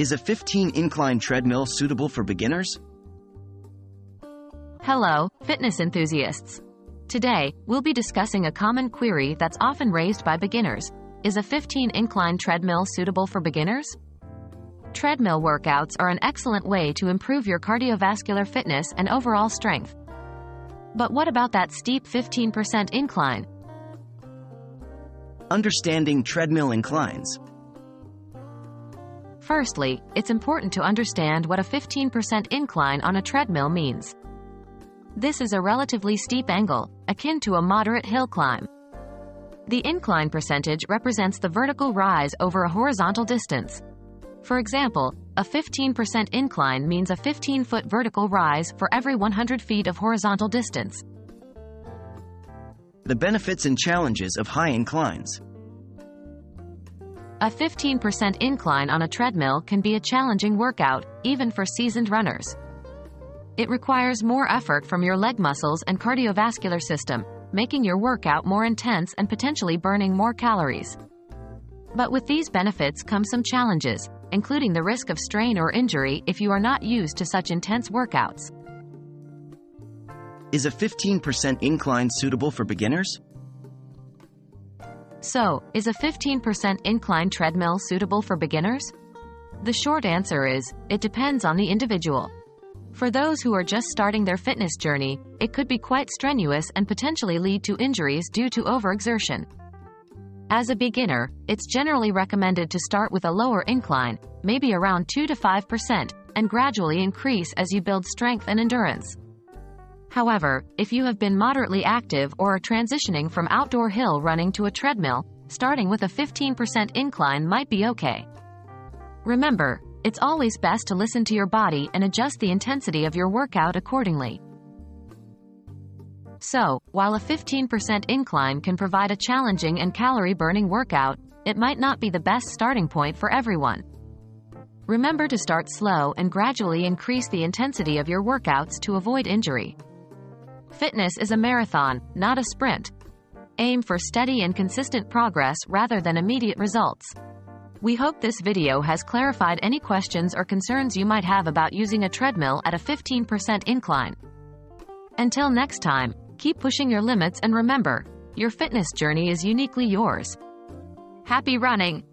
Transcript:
Is a 15 incline treadmill suitable for beginners? Hello, fitness enthusiasts. Today, we'll be discussing a common query that's often raised by beginners. Is a 15 incline treadmill suitable for beginners? Treadmill workouts are an excellent way to improve your cardiovascular fitness and overall strength. But what about that steep 15% incline? Understanding treadmill inclines. Firstly, it's important to understand what a 15% incline on a treadmill means. This is a relatively steep angle, akin to a moderate hill climb. The incline percentage represents the vertical rise over a horizontal distance. For example, a 15% incline means a 15-foot vertical rise for every 100 feet of horizontal distance. The benefits and challenges of high inclines. A 15% incline on a treadmill can be a challenging workout, even for seasoned runners. It requires more effort from your leg muscles and cardiovascular system, making your workout more intense and potentially burning more calories. But with these benefits come some challenges, including the risk of strain or injury if you are not used to such intense workouts. Is a 15% incline suitable for beginners? So, is a 15% incline treadmill suitable for beginners? The short answer is, it depends on the individual. For those who are just starting their fitness journey, it could be quite strenuous and potentially lead to injuries due to overexertion. As a beginner, it's generally recommended to start with a lower incline, maybe around 2 to 5%, and gradually increase as you build strength and endurance. However, if you have been moderately active or are transitioning from outdoor hill running to a treadmill, starting with a 15% incline might be okay. Remember, it's always best to listen to your body and adjust the intensity of your workout accordingly. So, while a 15% incline can provide a challenging and calorie-burning workout, it might not be the best starting point for everyone. Remember to start slow and gradually increase the intensity of your workouts to avoid injury. Fitness is a marathon, not a sprint. Aim for steady and consistent progress rather than immediate results. We hope this video has clarified any questions or concerns you might have about using a treadmill at a 15% incline. Until next time, keep pushing your limits and remember, your fitness journey is uniquely yours. Happy running!